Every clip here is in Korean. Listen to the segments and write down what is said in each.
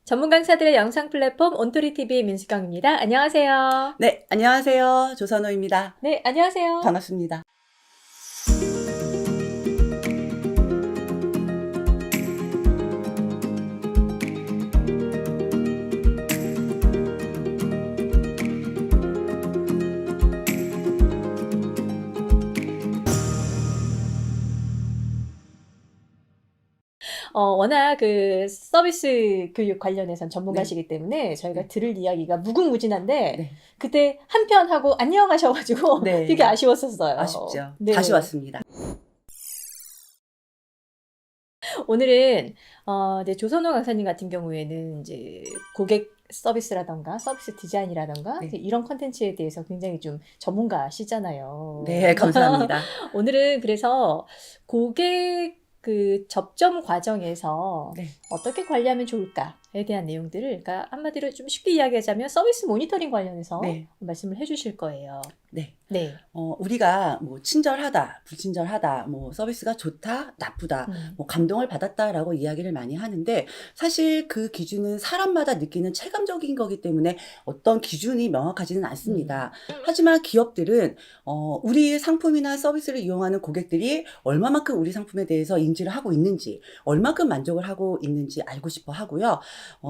전문 강사들의 영상 플랫폼 온토리TV 민수경입니다. 안녕하세요. 네, 안녕하세요. 조선호입니다. 네, 안녕하세요. 반갑습니다. 워낙 그 서비스 교육 관련해서는 전문가시기 네. 때문에 저희가 네. 들을 이야기가 무궁무진한데 네. 그때 한 편 하고 안녕 하셔가지고 네. 되게 아쉬웠었어요. 아쉽죠. 네. 다시 왔습니다. 오늘은 이제 조선호 강사님 같은 경우에는 이제 고객 서비스라던가 서비스 디자인이라던가 네. 이제 이런 컨텐츠에 대해서 굉장히 좀 전문가시잖아요. 네, 감사합니다. 오늘은 그래서 고객 그 접점 과정에서 네. 어떻게 관리하면 좋을까에 대한 내용들을, 그러니까 한마디로 좀 쉽게 이야기하자면 서비스 모니터링 관련해서 네. 말씀을 해주실 거예요. 네. 네. 우리가 뭐 친절하다, 불친절하다, 뭐 서비스가 좋다, 나쁘다, 뭐 감동을 받았다라고 이야기를 많이 하는데 사실 그 기준은 사람마다 느끼는 체감적인 거기 때문에 어떤 기준이 명확하지는 않습니다. 하지만 기업들은 우리 상품이나 서비스를 이용하는 고객들이 얼마만큼 우리 상품에 대해서 인지를 하고 있는지, 얼마큼 만족을 하고 있는지 알고 싶어 하고요.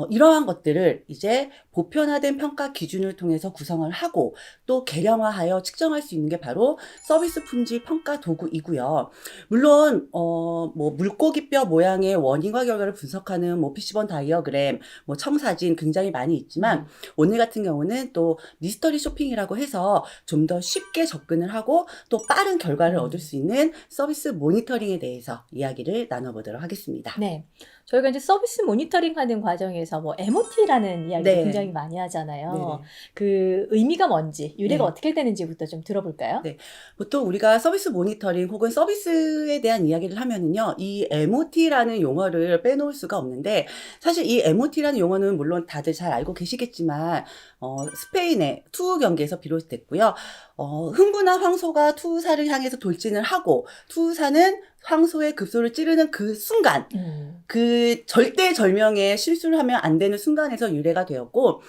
이러한 것들을 이제 보편화된 평가 기준을 통해서 구성을 하고 또 개량화하여 측정할 수 있는 게 바로 서비스 품질 평가 도구이고요. 물론 뭐 물고기뼈 모양의 원인과 결과를 분석하는 뭐 피시본 다이어그램, 뭐 청사진 굉장히 많이 있지만 오늘 같은 경우는 또 미스터리 쇼핑이라고 해서 좀 더 쉽게 접근을 하고 또 빠른 결과를 얻을 수 있는 서비스 모니터링에 대해서 이야기를 나눠보도록 하겠습니다. 네. 저희가 이제 서비스 모니터링 하는 과정에서 뭐 MOT라는 이야기도 네. 굉장히 많이 하잖아요. 네네. 그 의미가 뭔지, 유래가 네. 어떻게 되는지부터 좀 들어볼까요? 네. 보통 우리가 서비스 모니터링 혹은 서비스에 대한 이야기를 하면은요, 이 MOT라는 용어를 빼놓을 수가 없는데, 사실 이 MOT라는 용어는 물론 다들 잘 알고 계시겠지만, 스페인의 투우 경기에서 비롯됐고요. 흥분한 황소가 투사를 향해서 돌진을 하고, 투사는 황소의 급소를 찌르는 그 순간, 그 절대절명의 실수를 하면 안 되는 순간에서 유래가 되었고,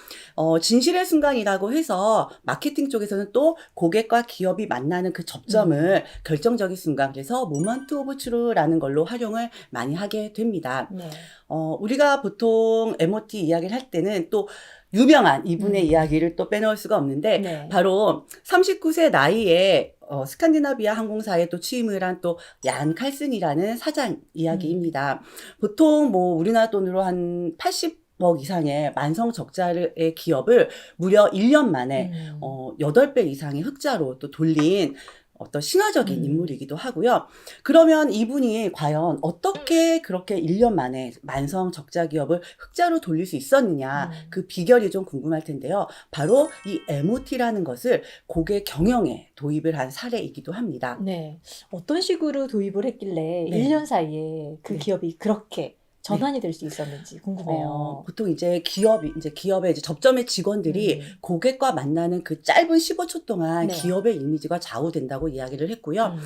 진실의 순간이라고 해서 마케팅 쪽에서는 또 고객과 기업이 만나는 그 접점을 결정적인 순간, 그래서 모먼트 오브 트루라는 걸로 활용을 많이 하게 됩니다. 네. 우리가 보통 MOT 이야기를 할 때는 또 유명한 이분의 이야기를 또 빼놓을 수가 없는데, 네. 바로 39세 나이에 스칸디나비아 항공사에 또 취임을 한 또 얀 칼슨이라는 사장 이야기입니다. 보통 뭐 우리나라 돈으로 한 80억 이상의 만성 적자의 기업을 무려 1년 만에 8배 이상의 흑자로 또 돌린 어떤 신화적인 인물이기도 하고요. 그러면 이분이 과연 어떻게 그렇게 1년 만에 만성 적자 기업을 흑자로 돌릴 수 있었느냐, 그 비결이 좀 궁금할 텐데요. 바로 이 MOT라는 것을 고객 경영에 도입을 한 사례이기도 합니다. 네. 어떤 식으로 도입을 했길래 네. 1년 사이에 그 네. 기업이 그렇게 전환이 될 수 있었는지 궁금해요. 보통 이제 기업의 이제 접점의 직원들이 고객과 만나는 그 짧은 15초 동안 네. 기업의 이미지가 좌우된다고 이야기를 했고요.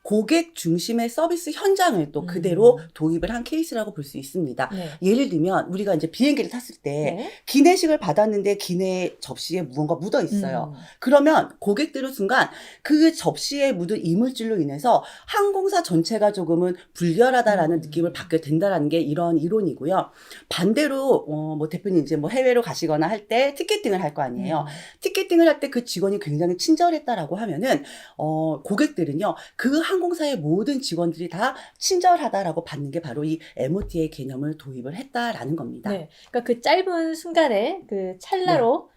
고객 중심의 서비스 현장을 또 그대로 도입을 한 케이스라고 볼 수 있습니다. 네. 예를 들면 우리가 이제 비행기를 탔을 때 네. 기내식을 받았는데 기내 접시에 무언가 묻어 있어요. 그러면 고객들은 순간 그 접시에 묻은 이물질로 인해서 항공사 전체가 조금은 불결하다라는 느낌을 받게 된다라는 게 이런 이론이고요. 반대로 뭐 대표님 이제 뭐 해외로 가시거나 할 때 티켓팅을 할 거 아니에요. 티켓팅을 할 때 그 직원이 굉장히 친절했다라고 하면은 고객들은요, 그 항공사의 모든 직원들이 다 친절하다라고 받는 게 바로 이 MOT의 개념을 도입을 했다라는 겁니다. 네. 그러니까 그 짧은 순간에 그 찰나로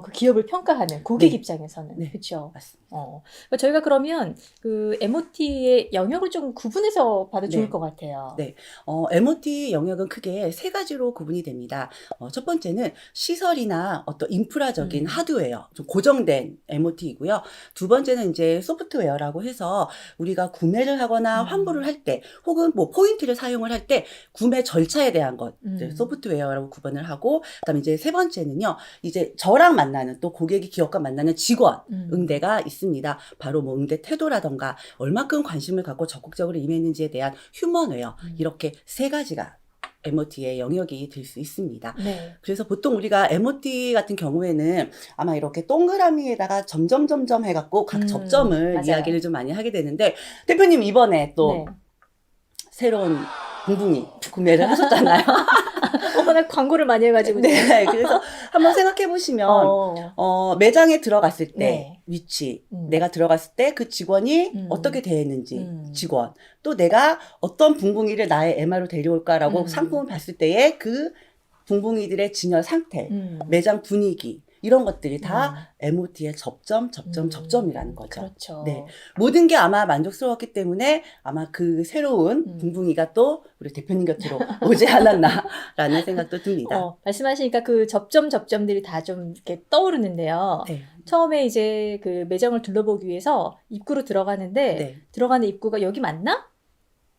그 기업을 평가하는 고객 네. 입장에서는. 네. 그렇죠. 맞습니다. 그러니까 저희가 그러면 그 MOT의 영역을 좀 구분해서 봐도 좋을 네. 것 같아요. 네. MOT 영역은 크게 세 가지로 구분이 됩니다. 첫 번째는 시설이나 어떤 인프라적인 하드웨어, 좀 고정된 MOT이고요. 두 번째는 이제 소프트웨어라고 해서 우리가 구매를 하거나 환불을 할 때, 혹은 뭐 포인트를 사용을 할 때 구매 절차에 대한 것, 이제 소프트웨어라고 구분을 하고, 그다음에 이제 세 번째는요, 이제 저랑 만나는, 또 고객이 기업과 만나는 직원 응대가 있습니다. 바로 뭐 응대 태도라던가 얼마큼 관심을 갖고 적극적으로 임했는지에 대한 휴먼웨어, 이렇게 세 가지가 MOT의 영역이 될 수 있습니다. 네. 그래서 보통 우리가 MOT 같은 경우에는 아마 이렇게 동그라미에다가 점점 해갖고 각 접점을 맞아요. 이야기를 좀 많이 하게 되는데, 대표님 이번에 또 네. 새로운 붕붕이 구매를 하셨잖아요. 워낙 광고를 많이 해가지고. 네, 그래서 한번 생각해 보시면 매장에 들어갔을 때 네. 위치, 내가 들어갔을 때 그 직원이 어떻게 대했는지, 직원, 또 내가 어떤 붕붕이를 나의 MR로 데려올까라고 상품을 봤을 때의 그 붕붕이들의 진열 상태, 매장 분위기, 이런 것들이 다 MOT의 접점이라는 거죠. 그렇죠. 네. 모든 게 아마 만족스러웠기 때문에 아마 그 새로운 붕붕이가 또 우리 대표님 곁으로 오지 않았나라는 생각도 듭니다. 말씀하시니까 그 접점들이 다 좀 이렇게 떠오르는데요. 네. 처음에 이제 그 매장을 둘러보기 위해서 입구로 들어가는데 네. 들어가는 입구가 여기 맞나?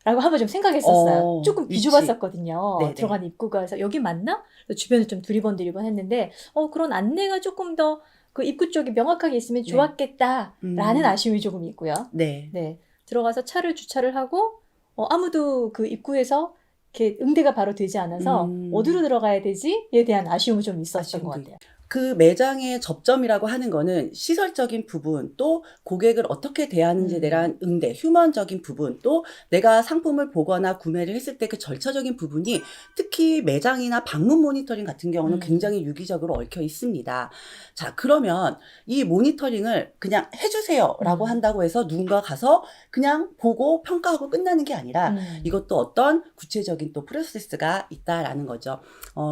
라고 한번 좀 생각했었어요. 조금 위치. 비좁았었거든요. 네네. 들어가는 입구가. 그래서 여기 맞나? 주변을 좀 두리번 했는데 그런 안내가 조금 더 그 입구 쪽이 명확하게 있으면 네. 좋았겠다라는 아쉬움이 조금 있고요. 네. 네. 들어가서 차를 주차를 하고 아무도 그 입구에서 이렇게 응대가 바로 되지 않아서 어디로 들어가야 되지에 대한 아쉬움이 좀 있었던 것 같아요. 그 매장의 접점이라고 하는 거는 시설적인 부분, 또 고객을 어떻게 대하는지에 대한 응대, 휴먼적인 부분, 또 내가 상품을 보거나 구매를 했을 때 그 절차적인 부분이 특히 매장이나 방문 모니터링 같은 경우는 굉장히 유기적으로 얽혀 있습니다. 자, 그러면 이 모니터링을 그냥 해주세요라고 한다고 해서 누군가 가서 그냥 보고 평가하고 끝나는 게 아니라 이것도 어떤 구체적인 또 프로세스가 있다라는 거죠.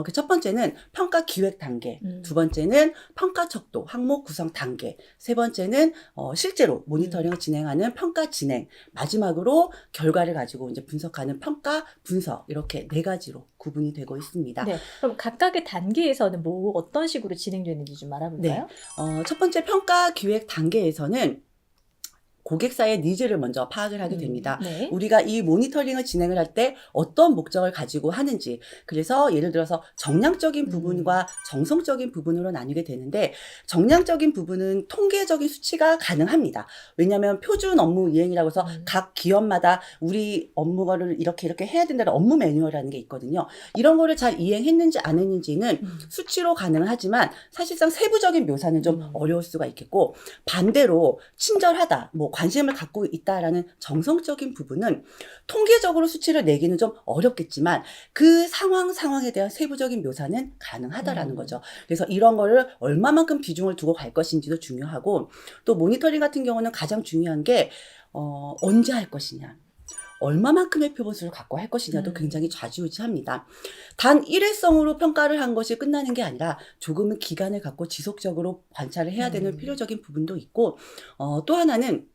그 첫 번째는 평가 기획 단계, 두 번째는 평가 척도, 항목 구성 단계, 세 번째는 실제로 모니터링을 진행하는 평가 진행, 마지막으로 결과를 가지고 이제 분석하는 평가 분석, 이렇게 네 가지로 구분이 되고 있습니다. 네, 그럼 각각의 단계에서는 어떤 식으로 진행되는지 좀 알아볼까요? 네. 첫 번째 평가 기획 단계에서는 고객사의 니즈를 먼저 파악을 하게 됩니다. 네. 우리가 이 모니터링을 진행을 할 때 어떤 목적을 가지고 하는지, 그래서 예를 들어서 정량적인 부분과 정성적인 부분으로 나뉘게 되는데, 정량적인 부분은 통계적인 수치가 가능합니다. 왜냐하면 표준 업무 이행이라고 해서 각 기업마다 우리 업무를 이렇게 해야 된다는 업무 매뉴얼이라는 게 있거든요. 이런 거를 잘 이행했는지 안 했는지는 수치로 가능하지만 사실상 세부적인 묘사는 좀 어려울 수가 있겠고, 반대로 친절하다, 관심을 갖고 있다라는 정성적인 부분은 통계적으로 수치를 내기는 좀 어렵겠지만 그 상황에 대한 세부적인 묘사는 가능하다라는 거죠. 그래서 이런 거를 얼마만큼 비중을 두고 갈 것인지도 중요하고, 또 모니터링 같은 경우는 가장 중요한 게 언제 할 것이냐, 얼마만큼의 표본수를 갖고 할 것이냐도 굉장히 좌지우지합니다. 단 일회성으로 평가를 한 것이 끝나는 게 아니라 조금은 기간을 갖고 지속적으로 관찰을 해야 되는 필요적인 부분도 있고, 또 하나는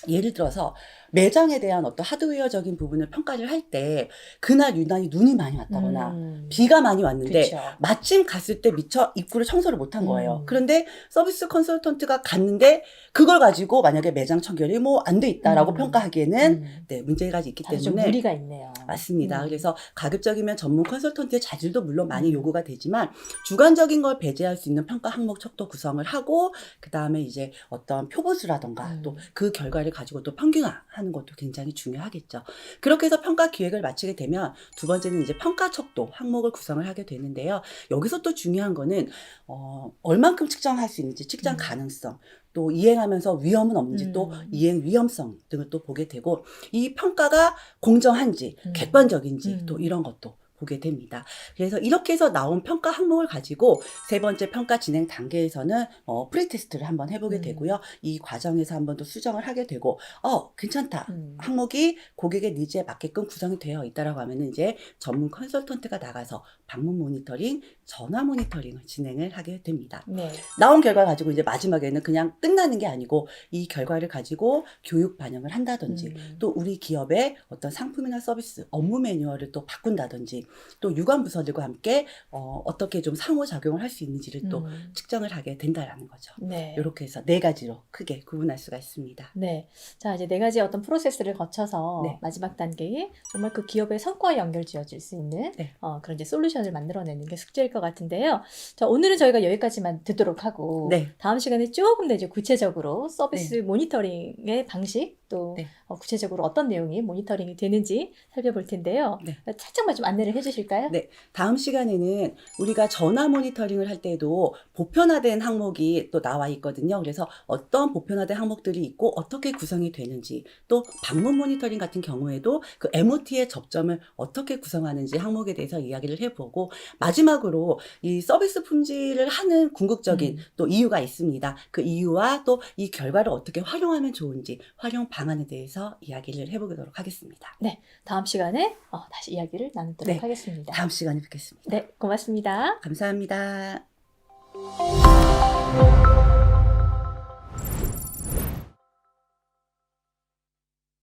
예를 들어서 매장에 대한 어떤 하드웨어적인 부분을 평가를 할 때 그날 유난히 눈이 많이 왔다거나 비가 많이 왔는데 그쵸. 마침 갔을 때 미처 입구를 청소를 못한 거예요. 그런데 서비스 컨설턴트가 갔는데 그걸 가지고 만약에 매장 청결이 안 돼 있다라고 평가하기에는 문제가 있기 다들 좀 때문에 무리가 있네요. 맞습니다. 그래서 가급적이면 전문 컨설턴트의 자질도 물론 많이 요구가 되지만 주관적인 걸 배제할 수 있는 평가 항목 척도 구성을 하고, 그 다음에 이제 어떤 표본수라던가 또 그 결과를 가지고 또 평균화하는 것도 굉장히 중요하겠죠. 그렇게 해서 평가 기획을 마치게 되면 두 번째는 이제 평가 척도 항목을 구성을 하게 되는데요. 여기서 또 중요한 거는 얼만큼 측정할 수 있는지, 측정 가능성, 또 이행하면서 위험은 없는지, 또 이행 위험성 등을 또 보게 되고, 이 평가가 공정한지, 객관적인지, 또 이런 것도 보게 됩니다. 그래서 이렇게 해서 나온 평가 항목을 가지고 세 번째 평가 진행 단계에서는 프리테스트를 한번 해보게 되고요. 이 과정에서 한번 더 수정을 하게 되고, 괜찮다. 항목이 고객의 니즈에 맞게끔 구성이 되어 있다라고 하면은 이제 전문 컨설턴트가 나가서 방문 모니터링, 전화 모니터링을 진행을 하게 됩니다. 네. 나온 결과 가지고 이제 마지막에는 그냥 끝나는 게 아니고 이 결과를 가지고 교육 반영을 한다든지, 또 우리 기업의 어떤 상품이나 서비스, 업무 매뉴얼을 또 바꾼다든지, 또 유관 부서들과 함께 어떻게 좀 상호작용을 할 수 있는지를 또 측정을 하게 된다라는 거죠. 네. 이렇게 해서 네 가지로 크게 구분할 수가 있습니다. 네. 자, 이제 네 가지 어떤 프로세스를 거쳐서 네. 마지막 단계에 정말 그 기업의 성과에 연결 지어질 수 있는 네. 그런 이제 솔루션을 만들어내는 게 숙제일 것 같은데요. 자, 오늘은 저희가 여기까지만 듣도록 하고 네. 다음 시간에 조금 더 이제 구체적으로 서비스 모니터링의 방식, 또 네. 구체적으로 어떤 내용이 모니터링이 되는지 살펴볼 텐데요. 네. 살짝만 좀 안내를 진행해 주실까요? 네, 다음 시간에는 우리가 전화 모니터링을 할 때도 보편화된 항목이 또 나와 있거든요. 그래서 어떤 보편화된 항목들이 있고 어떻게 구성이 되는지, 또 방문 모니터링 같은 경우에도 그 MOT의 접점을 어떻게 구성하는지 항목에 대해서 이야기를 해보고, 마지막으로 이 서비스 품질을 하는 궁극적인 또 이유가 있습니다. 그 이유와 또 이 결과를 어떻게 활용하면 좋은지, 활용 방안에 대해서 이야기를 해보도록 하겠습니다. 다음 시간에 다시 이야기를 나누도록 네, 하겠습니다. 다음 시간에 뵙겠습니다. 네, 고맙습니다. 감사합니다.